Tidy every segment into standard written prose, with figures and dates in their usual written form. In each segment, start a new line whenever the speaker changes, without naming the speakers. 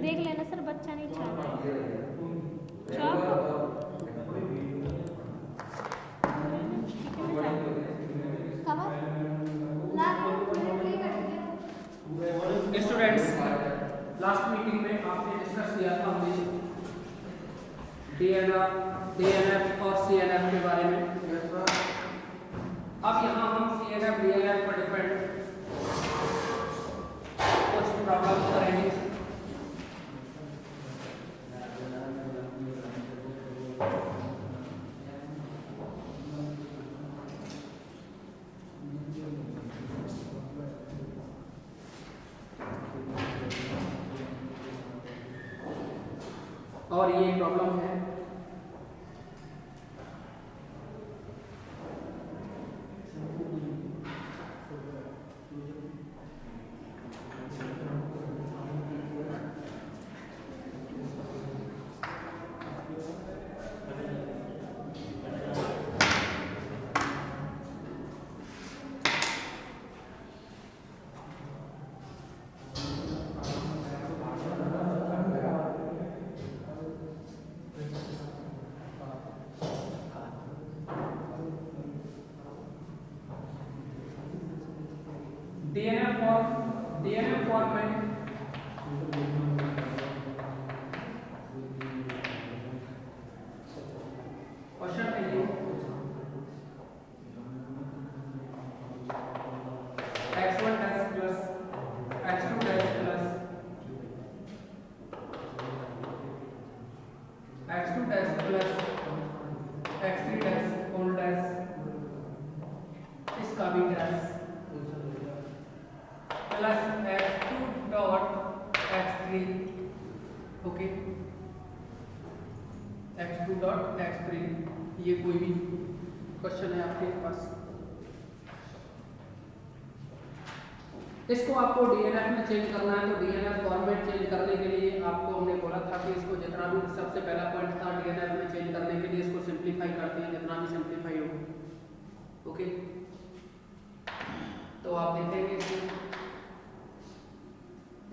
देख लेना सर, बच्चा नहीं चाहता है। चौक
स्टूडेंट्स, लास्ट मीटिंग में आपने डिस्कस किया था हमने डीएनएफ और सीएनएफ के बारे में। अब यहाँ हम सीएनएफ डीएनएफ पर डिपेंड कुछ प्रॉब्लम करेंगे। और ये प्रॉब्लम है डीएनएफ फॉर्मेट क्वेश्चन है ये x1 dash plus x2 dash plus x2 dash plus x3 dash whole dash इसका भी dash plus x2 dot x3, okay, x2 dot x3, ये कोई भी क्वेश्चन है आपके पास। इसको आपको डीएनएफ में चेंज करना है, तो डीएनएफ फॉर्मेट चेंज करने के लिए आपको हमने बोला था कि इसको जितना भी सबसे पहला पॉइंट था डीएनएफ में चेंज करने के लिए इसको सिंप्लीफाई करते हैं, जितना भी सिंप्लीफाई हो, ओके। तो आप देखेंगे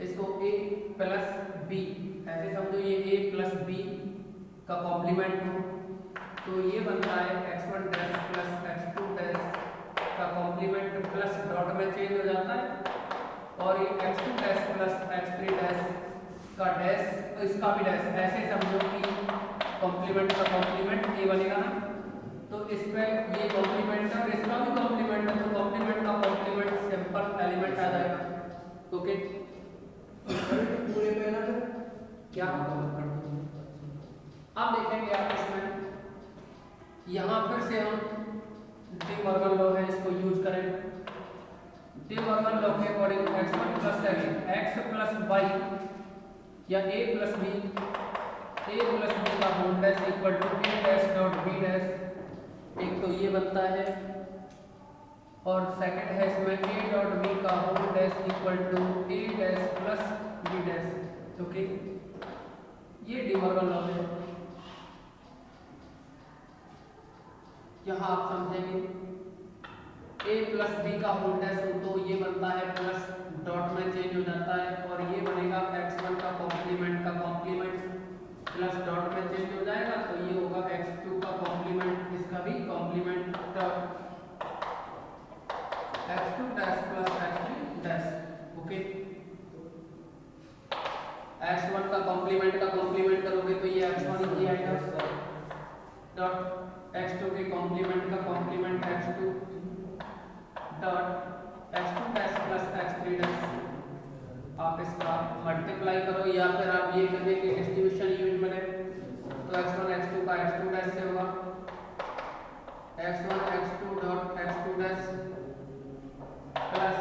इसको a प्लस b ऐसे समझो, ये a प्लस b का कॉम्प्लीमेंट हो तो ये बनता है x1 dash plus x2 dash का कॉम्प्लीमेंट प्लस डॉट में चेंज हो जाता है, और ये x2 dash plus x3 dash का डैश तो इसका भी डैश, ऐसे समझो कि कॉम्प्लीमेंट का कॉम्प्लीमेंट ये बनेगा ना, तो इसमें ये कॉम्प्लीमेंट है और इसका भी कॉम्प्लीमेंट है, तो कॉम्प्लीमेंट का कॉम्प्लीमेंट सिंपल एलिमेंट आ जाएगा, ओके। पूरे पे ना क्या अब देखेंगे आप इसमें, यहाँ फिर से हम डी मॉर्गन लॉ है, इसको यूज करें। डी मॉर्गन लॉ के according x1 plus x plus y या a प्लस b का whole dash equal to a dash dot b dash, एक तो ये बनता है, और सेकंड है इसमें a डॉट b का whole dash equal to a dash plus b dash, okay. ये डी मॉर्गन लॉ है। यहाँ आप समझेंगे a प्लस b का होल डैश हो तो ये बनता है प्लस डॉट में चेंज हो जाता है, और ये बनेगा x1 का कॉम्प्लीमेंट प्लस डॉट में चेंज हो जाएगा, तो ये होगा x2 का कॉम्प्लीमेंट, इसका भी complement x2 dash plus x3 dash, okay. x1 का कॉम्प्लीमेंट करोगे तो ये x1 ही आएगा, डॉट x2 के कॉम्प्लीमेंट का complement x2 dot x2 dash plus x3 dash, आप इसका मल्टीप्लाई करो या फिर आप ये कहें कि डिस्ट्रीब्यूशन यूनिट बने, तो x1 x2 का x2 डैश से होगा x1 x2 dot x2 dash plus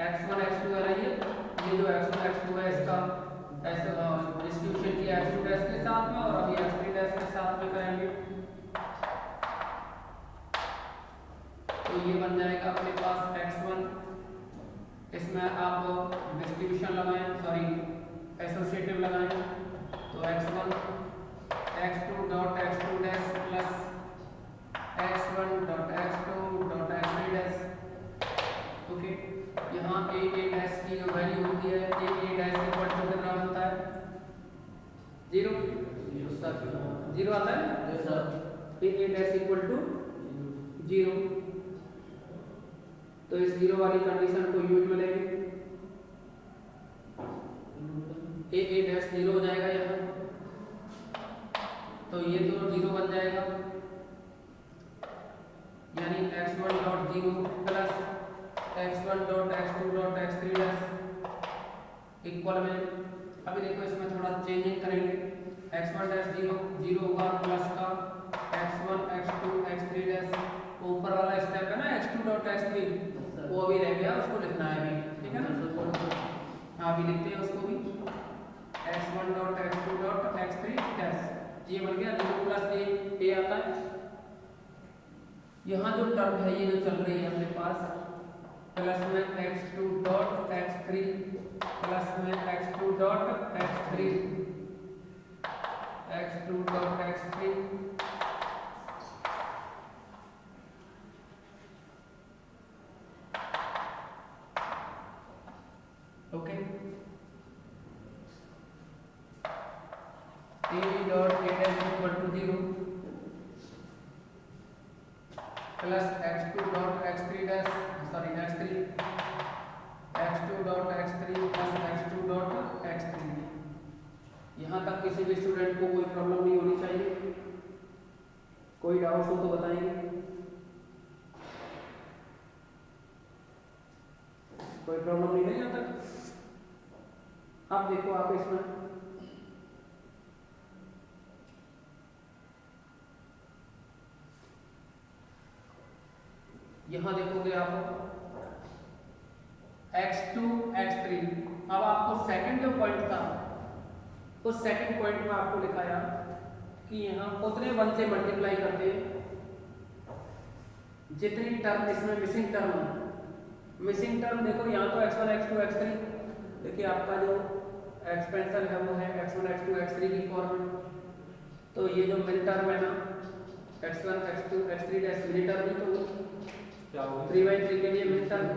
x1 x2 है, ये जो x1 x2 है इसका ऐसे डिस्ट्रीब्यूशन किया x2 डैश के साथ में, और अभी x3 डैश के साथ में करेंगे, तो ये बन जाएगा अपने पास x1, इसमें आप डिस्ट्रीब्यूशन लगाएं, सॉरी एसोसिएटिव लगाएं, तो x1 x2 dot x2 dash plus x1 dot x2 dot x3 dash, okay. यहाँ की जो वैल्यू होती है ए डैश इक्वल टू कितना बनता है 0 0 आता है ए डैश इक्वल टू 0। तो इस 0 वाली कंडीशन को यूज में लेंगे ए डैश 0 हो जाएगा यहाँ, तो ये तो 0 बन जाएगा, यानी x1 dot 0 plus x1 dot x2 dot x3 dash equal में, अभी देखो इसमें थोड़ा चेंजिंग करेंगे, x1 डैश 0 0 होगा प्लस का x1 x2 x3 डैश, ऊपर वाला स्टेप है ना x2 डॉट x3 वो अभी रह गया, उसको लिखना है अभी, ठीक है ना। हाँ अभी लिखते हैं उसको भी, x1 dot x2 dot x3 dash, ये बन गया 0 प्लस ए आता है। यहाँ जो टर्म है ये जो चल रही है अपने पास प्लस में x2 डॉट x3 प्लस में x2 dot x3 x2 dot x3 okay, A dot A dash equal to 0 plus x2 dot x3 dash sorry x3 x2 dot x3 plus x2 dot x3। यहाँ तक किसी भी student को कोई problem नहीं होनी चाहिए, कोई डाउट हो तो बताएंगे, कोई प्रॉब्लम नहीं है यहाँ तक। अब देखो आप इसमें यहाँ देखोगे आप x2 x3, अब आपको सेकंड जो पॉइंट था उस सेकंड पॉइंट में आपको लिखाया कि यहाँ उतने 1 से मल्टीप्लाई करते जितनी टर्म इसमें मिसिंग टर्म है। मिसिंग टर्म देखो यहाँ तो x1 x2 x3, देखिए आपका जो एक्सपेंशन है वो है x1 x2 x3 की फॉर्म में, तो ये जो मिड टर्म है ना x1 x2 x3 dash mid term ही तो 3/3 के लिए मिड टर्म,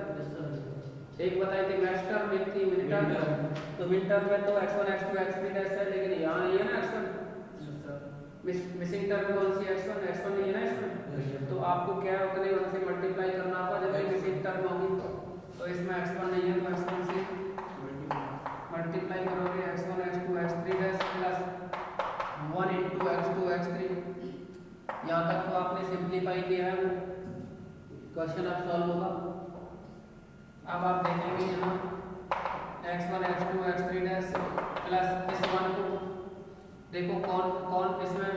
एक बताई थी मैक्स टर्म, एक थी मिड टर्म, तो मिड टर्म में तो x1 x2 x3 डैश है, लेकिन यहाँ नहीं है ना x1, मिसिंग टर्म कौन सी x1 x1 नहीं है ना इसमें, तो आपको क्या है उतने 1 से मल्टीप्लाई करना होगा जब भी मिसिंग टर्म होगी, तो इसमें x1 नहीं है तो x1 से मल्टीप्लाई करोगे x1 x2 x3 dash plus 1 into x2 x3। यहाँ तक तो आपने सिंप्लीफाई किया है, वो क्वेश्चन अब सॉल्व होगा। अब आप देखेंगे यहाँ x1 x2 x3 dash plus इस 1 को देखो कौन इसमें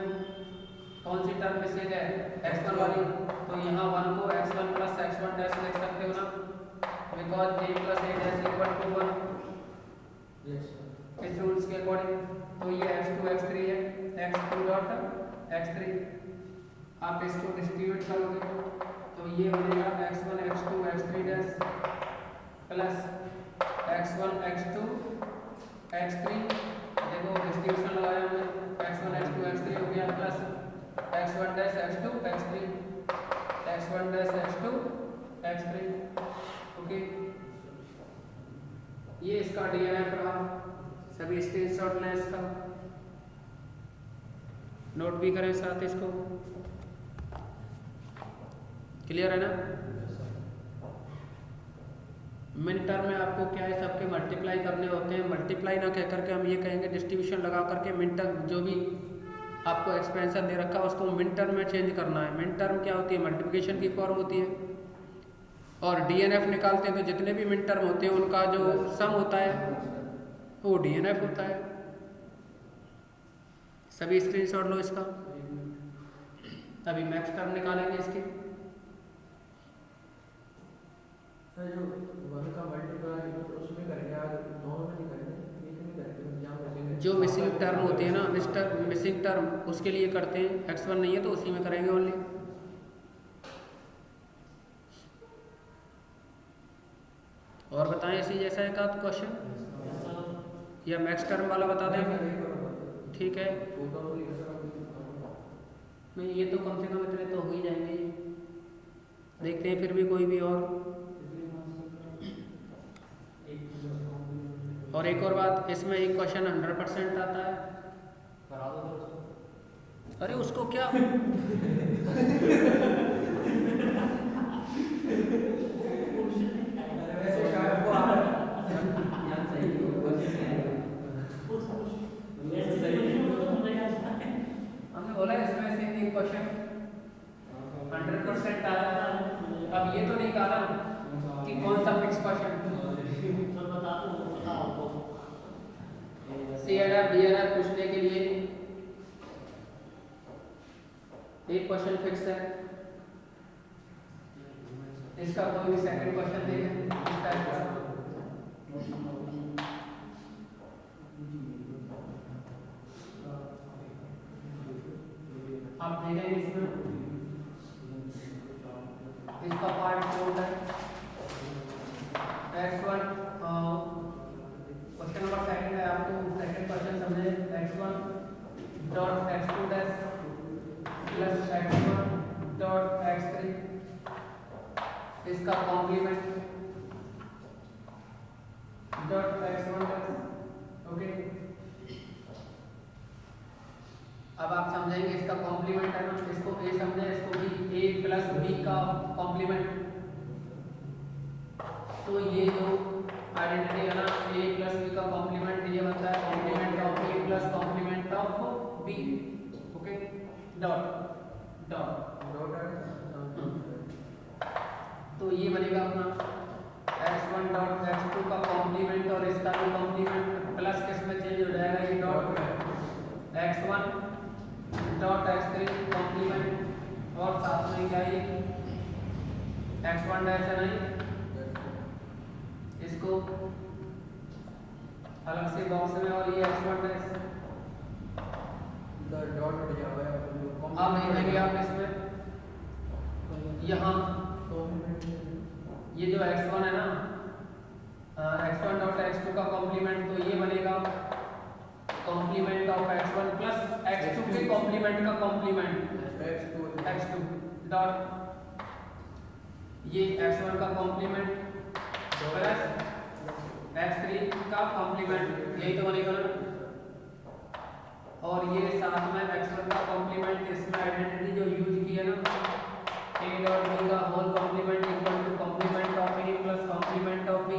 कौन सी टर्म मिसिंग है x1 वाली, तो यहाँ 1 को x1 प्लस x1 डैश लिख सकते हो ना, because a plus a dash equal to 1 इस रूल्स के अकॉर्डिंग, तो ये x2 x3 है x2 डॉट x3, आप इसको डिस्ट्रीब्यूट करोगे तो ये बनेगा x1 x2 x3 dash plus x1 x2 x3, देखो डिस्ट्रीब्यूशन लगाया हमने, x1 x2 x3 हो गया plus x1 dash x2 x3 x1 dash x2 x3, okay. ये इसका DNF रहा, सभी स्क्रीनशॉट लें इसका, नोट भी करें साथ इसको, क्लियर है ना। मिन टर्म में आपको क्या है सबके मल्टीप्लाई करने होते हैं, मल्टीप्लाई ना कह करके हम ये कहेंगे डिस्ट्रीब्यूशन लगा करके मिन टर्म जो भी आपको एक्सपेंशन दे रखा है उसको मिन टर्म में चेंज करना है। मिन टर्म क्या होती है, मल्टीप्लिकेशन की फॉर्म होती है, और DNF निकालते हैं तो जितने भी मिन टर्म होते हैं उनका जो सम होता है वो DNF होता है। सभी स्क्रीनशॉट लो इसका, अभी मैक्स टर्म निकालेंगे इसके,
जो 1 का मल्टीप्लाई तो उसमें करेंगे, आज दोनों में नहीं करेंगे, एक में करेंगे, जहाँ बचेंगे
जो मिसिंग टर्म होती है ना मिसिंग टर्म उसके लिए करते हैं, x1 नहीं है तो उसी में करेंगे ओनली। और बताएं इसी जैसा एक आध क्वेश्चन या मैक्स टर्म वाला बता दें, ठीक है। नहीं ये तो कम से कम इतने तो हो ही जाएंगे, देखते हैं फिर भी कोई भी और और एक और बात, इसमें एक क्वेश्चन 100% आता है।
करा दो फिर उसको।
अरे उसको क्या
वैसे शायद वो यहाँ सही है, क्वेश्चन नहीं आएगा।
हमने बोला इसमें से एक क्वेश्चन 100% आ रहा था। अब ये तो नहीं कहा ना कि कौन सा फिक्स क्वेश्चन, CNF DNF पूछने के लिए एक क्वेश्चन फिक्स है, इसका कोई भी सेकंड क्वेश्चन देखें इस टाइप का। आप देखेंगे इसमें इसका पार्ट 4 है x1 क्वेश्चन नंबर सेकंड है, आपको सेकंड क्वेश्चन समझे x1 dot x2 dash plus x1 dot x3 इसका complement dot x1 dash. Okay, अब आप समझेंगे इसका कॉम्प्लीमेंट है ना, इसको a समझे, इसको b, a प्लस b का कॉम्प्लीमेंट। तो ये जो आइडेंटिटी है ना a प्लस b का कॉम्प्लीमेंट, ये बनता है complement of a plus complement of b। Okay, dot dot तो ये बनेगा अपना x1 डॉट x2 का कॉम्प्लीमेंट और इसका भी कॉम्प्लीमेंट प्लस किस में चेंज हो जाएगा, ये dot x1 dot x3 complement और साथ में क्या ये x1 डैश है नहीं, इसको अलग से बॉक्स में, और ये x1 डैश
डॉट हट जाएगा।
अब देखेंगे आप इसमें यहाँ ये जो x1 है ना, x1 डॉट x2 का कॉम्प्लीमेंट, तो ये बनेगा complement of x1 plus x2 के कॉम्प्लीमेंट का कॉम्प्लीमेंट x2 डॉट ये x1 का कॉम्प्लीमेंट प्लस x3 का कॉम्प्लीमेंट, यही तो बनेगा ना। और ये साथ में x1 का कॉम्प्लीमेंट, इसमें आइडेंटिटी जो यूज की है ना a डॉट b का whole complement equal to complement of a plus complement of b।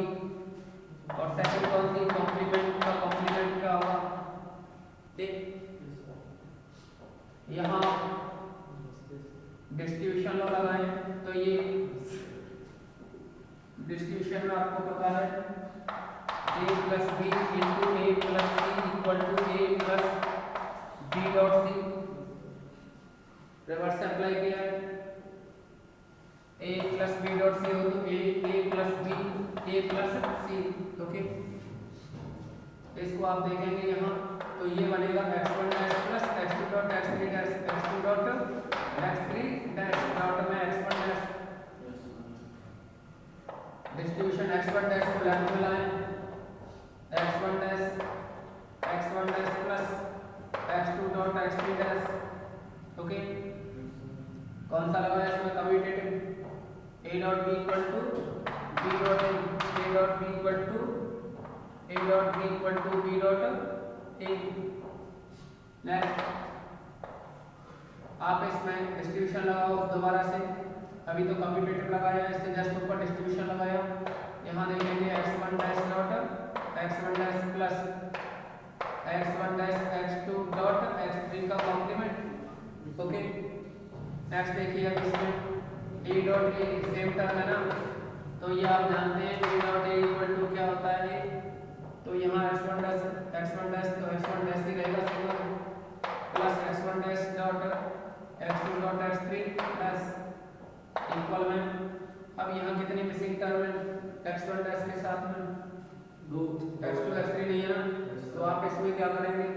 और सेकंड कौन सी कॉम्प्लीमेंट का कॉम्प्लीमेंट क्या होगा, यहाँ डिस्ट्रीब्यूशन लॉ लगाएं, तो ये डिस्ट्रीब्यूशन में आपको पता है a plus b into a plus c equal to a plus b dot c। Reverse apply किया है, a plus b dot c हो तो a plus b a plus c। Okay, इसको आप देखेंगे यहाँ, तो ये बनेगा x1 dash plus x2 dot x3 dash x2 dot x3 dash dot में x1 dash distribution x1 dash को लेफ्ट में लाएं, x1 dash plus x2 dot x3 dash. Okay, कौन सा लगा है इसमें commutative, a dot b equal to b dot a dot b equal to a dot b equal to b dot a। Next आप इसमें distribution लगाओ दोबारा से, अभी तो कम्यूटेटिव लगाया, इससे जस्ट ऊपर डिस्ट्रीब्यूशन लगाया। यहाँ देखेंगे x1 dash dot x1 dash plus x1 dash x2 dot x3 का कॉम्प्लीमेंट। ओके, नेक्स्ट देखिए अब इसमें a dot a same term है ना, तो ये आप जानते हैं a dot a equal to क्या होता है, तो यहाँ x1 डैश तो x1 डैश ही रहेगा single plus x1 dash dot x2 dot x3 plus equal में। अब यहाँ कितनी मिसिंग टर्म है x1 डैश के साथ में,
दो
x2 x3 नहीं है ना, तो आप इसमें क्या करेंगे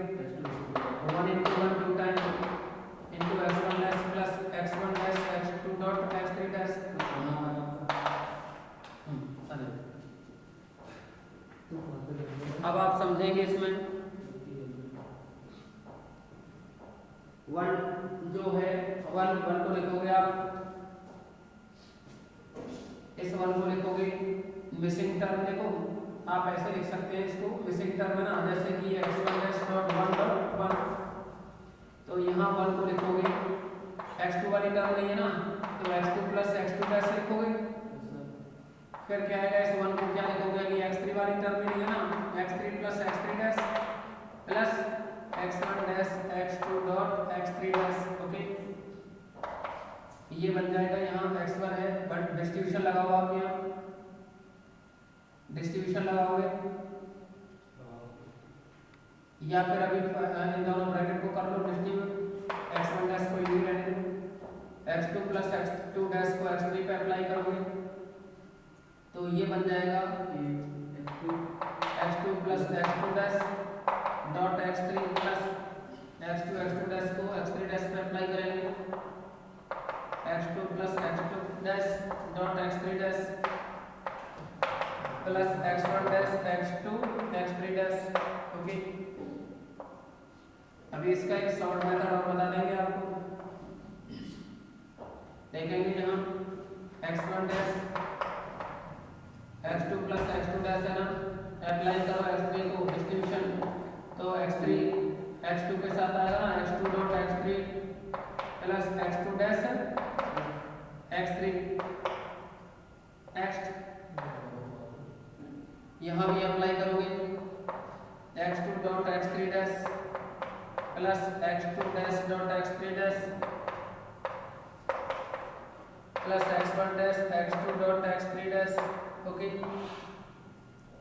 1 into 1 2 time into x1 dash plus x1 dash x2 dot x3 dash. अब आप समझेंगे इसमें 1 जो है 1 को लिखोगे आप, इस 1 को लिखोगे, मिसिंग टर्म देखो आप ऐसे लिख सकते हैं इसको बेसिक टर्म है ना, जैसे कि x1 डैश डॉट 1 डॉट 1, तो यहाँ 1 को लिखोगे, x2 वाली टर्म नहीं है ना, तो x2 प्लस x2 डैश लिखोगे। फिर क्या आएगा, इस 1 को क्या लिखोगे कि x3 वाली टर्म नहीं है ना, x3 plus x3 dash plus x1 dash x2 dot x3 dash. Okay, ये बन जाएगा, यहाँ x1 है बट डिस्ट्रीब्यूशन लगाओ, आप यहाँ डिस्ट्रीब्यूशन लगाओगे या फिर अभी इन दोनों ब्रैकेट को कर लो डिस्ट्रीब्यूट, x1 डैश को यही रहने दो, x2 प्लस x2 डैश को x3 पे अप्लाई करोगे तो ये बन जाएगा x2 plus x2 dash dot x3 plus x2 dash को x3 डैश पे अप्लाई करेंगे, x2 plus x2 dash dot x3 dash plus x1 dash x2 x3 dash. Okay, अभी इसका एक शॉर्ट मेथड और बता देंगे आपको, देखेंगे यहाँ x1 dash x2 plus x2 dash है ना, अप्लाई करो x3 को डिस्ट्रीब्यूशन, तो x3 x2 के साथ आएगा ना, x2 dot x3 plus x2 dash x3 next, यहाँ भी अप्लाई करोगे x2 dot x3 dash plus x2 dash dot x3 dash plus x1 dash x2 dot x3 dash. Okay,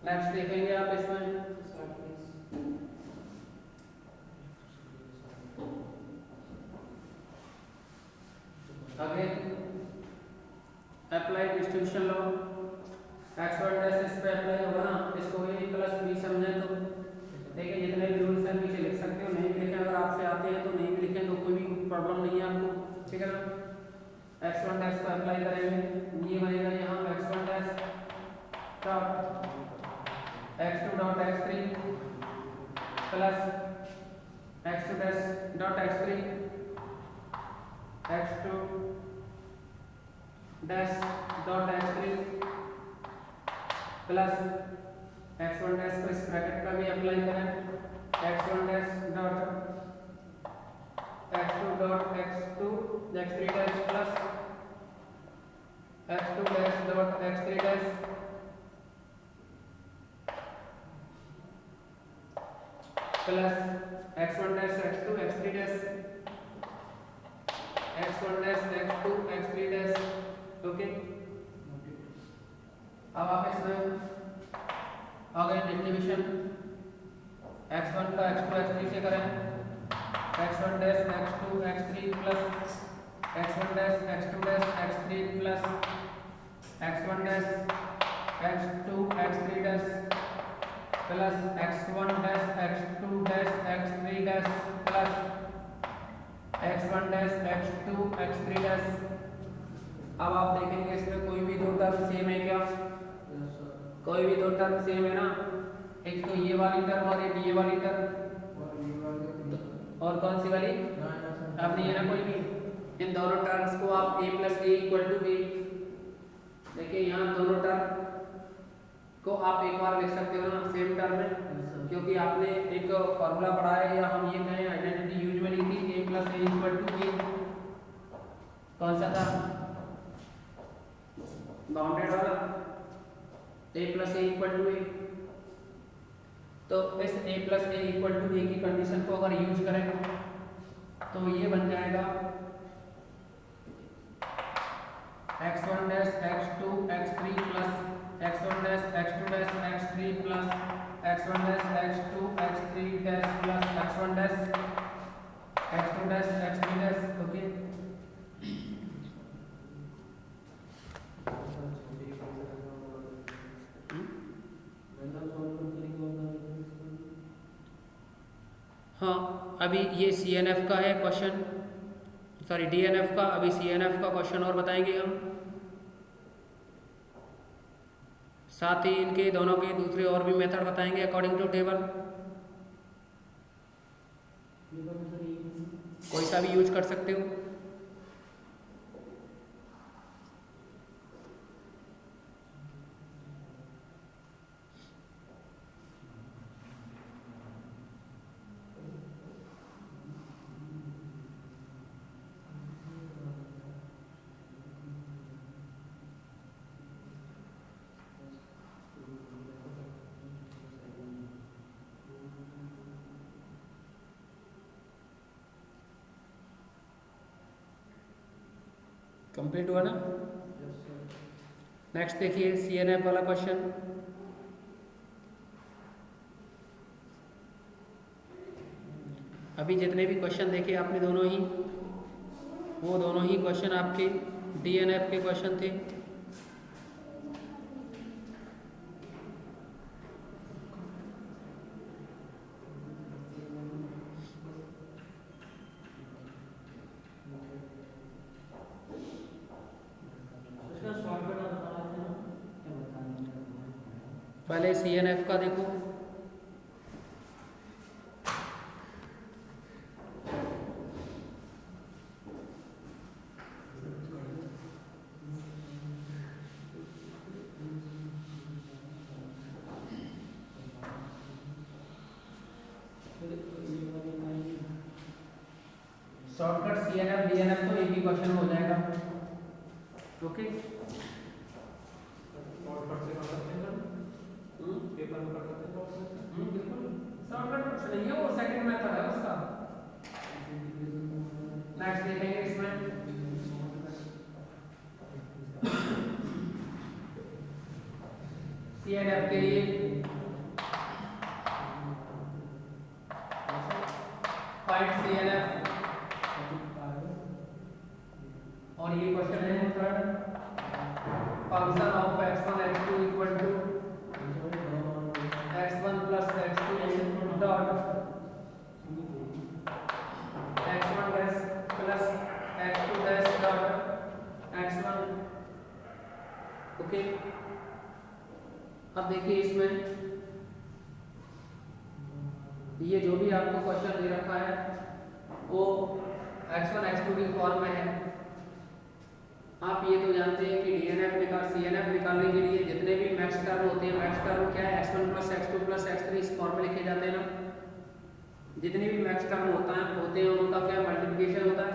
next देखेंगे आप इसमें, आगे अप्लाई डिस्ट्रीब्यूशन लो, x1 डैश इस पे apply होगा ना, इसको a प्लस b समझे तो ठीक है, जितने भी रूल्स हैं नीचे लिख सकते हो, नहीं भी लिखें अगर आपसे आते हैं तो नहीं भी लिखें तो कोई भी प्रॉब्लम नहीं है आपको, ठीक है ना। x1 डैश को अप्लाई करेंगे, ये बनेगा यहाँ x1 dash dot x2 dot x3 plus x2 dash dot x3 x2 dash dot x3 plus x1 dash को इस ब्रैकेट का भी अप्लाई करें, x1 dash dot x2 dot x2 x3 dash plus x2 dash dot x3 dash plus x1 dash x2 x3 dash x1 dash x2 x3 dash. Okay, अब आप इसमें आगे distribution x1 का x2 x3 से करें, x1 dash x2 x3 plus x1 dash x2 dash x3 plus x1 dash x2 x3 dash plus x1 dash x2 dash x3 dash plus x1 dash x2 x3 dash. अब आप देखेंगे इसमें कोई भी दो term same है क्या, कोई भी दो टर्म सेम है ना, एक तो ये वाली टर्म और एक ये वाली टर्म, और कौन सी वाली आपने ये ना कोई भी, इन दोनों टर्म्स को आप a plus A equal to B, देखिए यहाँ दोनों टर्म को आप एक बार लिख सकते हो ना सेम टर्म में, क्योंकि आपने एक फॉर्मूला पढ़ा है या हम ये कहें आइडेंटिटी यूजुअली थी a plus A equal to B, कौन सा था, बाउंडेड वाला a plus A equal to A. तो इस a plus A equal to A की कंडीशन को अगर यूज करें तो ये बन जाएगा x1 dash x2 x3 plus x1 dash x2 dash x3 plus x1 dash x2 x3 dash plus x1 dash x2 dash x3 dash. Okay, हाँ अभी ये CNF का है क्वेश्चन, सॉरी DNF का, अभी CNF का क्वेश्चन और बताएंगे हम, साथ ही इनके दोनों के दूसरे और भी मेथड बताएंगे अकॉर्डिंग टू टेबल, कोई सा भी यूज कर सकते हो। कंप्लीट हुआ ना।
Yes sir.
नेक्स्ट देखिए CNF वाला क्वेश्चन। अभी जितने भी क्वेश्चन देखे आपने दोनों ही, वो दोनों ही क्वेश्चन आपके DNF के क्वेश्चन थे।
इसका शॉर्टकट आप बता रहे थे ना?
पहले CNF का देखो। शॉर्टकट CNF DNF तो एक ही क्वेश्चन हो जाएगा। ओके,
शॉर्टकट से कर सकते हैं सर? पेपर में कर सकते हैं शॉर्टकट से?
बिल्कुल शॉर्टकट कुछ नहीं है, वो सेकंड मेथड है उसका। नेक्स्ट देखेंगे इसमें CNF के लिए फाइंड CNF, और ये क्वेश्चन है third, function of x1 x2 equal to x1 plus x2 dot x1 dash plus x2 dash dot x1। Okay, अब देखिए इसमें ये जो भी आपको क्वेश्चन दे रखा है वो x1 x2 की फॉर्म में है। आप ये तो जानते हैं कि CNF निकालने के लिए जितने भी मैक्स टर्म होते हैं, मैक्स टर्म क्या है, x1 plus x2 plus x3 इस फॉर्म में लिखे जाते हैं ना। जितने भी मैक्स टर्म होते हैं उनका क्या मल्टीप्लिकेशन होता है।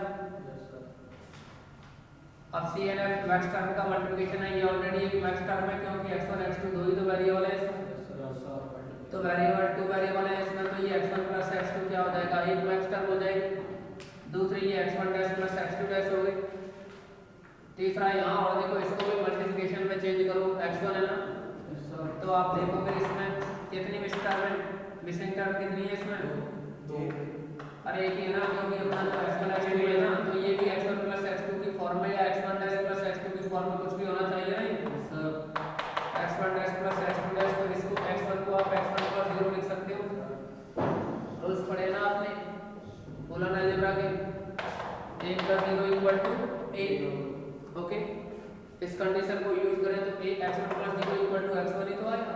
अब CNF मैक्स टर्म का मल्टीप्लिकेशन है, ये ऑलरेडी एक मैक्स टर्म है क्योंकि x1 x2 दो ही तो वेरिएबल है इसमें। तो वेरिएबल टू वेरिएबल है इसमें, तो ये x1 प्लस x2 क्या हो जाएगा, एक मैक्स टर्म हो जाएगी। दूसरी ये x1 dash plus x2 dash हो गई। तीसरा यहाँ और देखो, इसको भी मल्टीप्लिकेशन में चेंज करो, x1 है ना, तो आप देखोगे इसमें कितनी मिसिंग टर्म कितनी है इसमें, अरे एक ही है ना, क्योंकि अपना जो x1 x2 है ना, तो ये भी x1 प्लस x2 की फॉर्म में या x1 डैश प्लस x2 की फॉर्म में कुछ भी होना चाहिए नहीं। x1 dash plus x2 dash, तो इसको x1 को आप x1 प्लस 0 लिख सकते हो। रूल्स पढ़े ना आपने बुलान अलजेब्रा के, 1 प्लस 0 इक्वल टू 8। ओके, इस कंडीशन को यूज करें तो x1 plus 0 equal to x1 ही तो आएगा।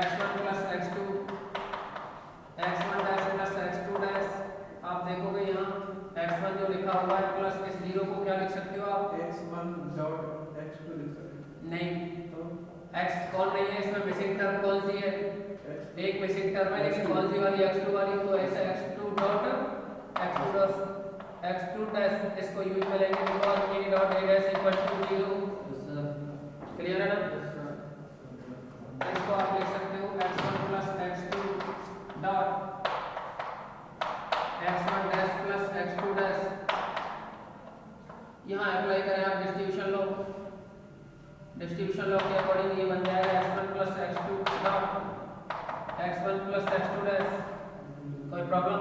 x1 plus x2 x1 dash plus x2 dash, आप देखोगे यहाँ x1 जो लिखा हुआ है प्लस इस 0 को क्या लिख सकते हो आप,
x1 डॉट x2 लिख सकते हैं।
नहीं,
तो
x कौन नहीं है इसमें, मिसिंग टर्म कौन सी है, एक मिसिंग टर्म है, लेकिन कौन सी वाली, x2 वाली, तो ऐसे x2 डॉट x2 डैश इसको यूज में लेंगे because a dot a dash equal to 0। Clear है ना, इसको आप लिख सकते हो x1 plus x2 dot x1 dash plus x2 dash. यहाँ अप्लाई करें आप डिस्ट्रीब्यूशन लॉ के अकॉर्डिंग ये बन जाएगा x1 plus x2 dot x1 plus x2 dash. कोई प्रॉब्लम,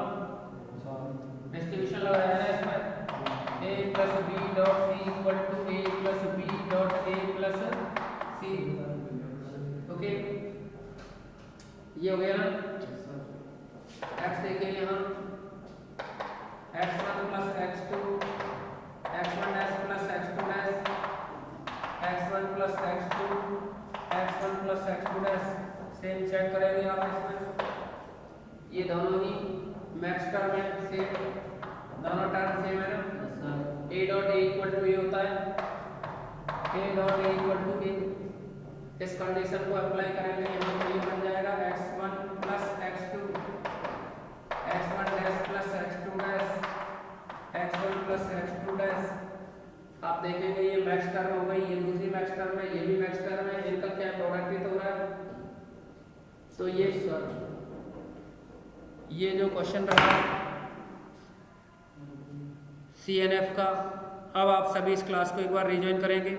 डिस्ट्रीब्यूशन लॉ है ना इसमें, a plus b dot c equal to a plus b dot a plus c। Okay, ये हो गया ना। x देखिए यहाँ x1 plus x2 x1 dash plus x2 dash x1 plus x2 x1 plus x2 dash, same check करेंगे आप इसमें, ये दोनों ही मैक्स टर्म है, सेम दोनों टर्म सेम है ना। a dot a equal to a होता है, a dot a equal to a, इस कंडीशन को अप्लाई करेंगे यहाँ पर, ये बन जाएगा x1 plus x2 x1 dash plus x2 dash x1 plus x2 dash. आप देखेंगे ये मैक्स टर्म हो गई, ये दूसरी मैक्स टर्म है, ये भी मैक्स टर्म है, इनका क्या प्रोडक्ट ही तो हो रहा है। तो ये जो क्वेश्चन रहा
CNF का। अब आप सभी इस क्लास को एक बार रिज्वाइन करेंगे।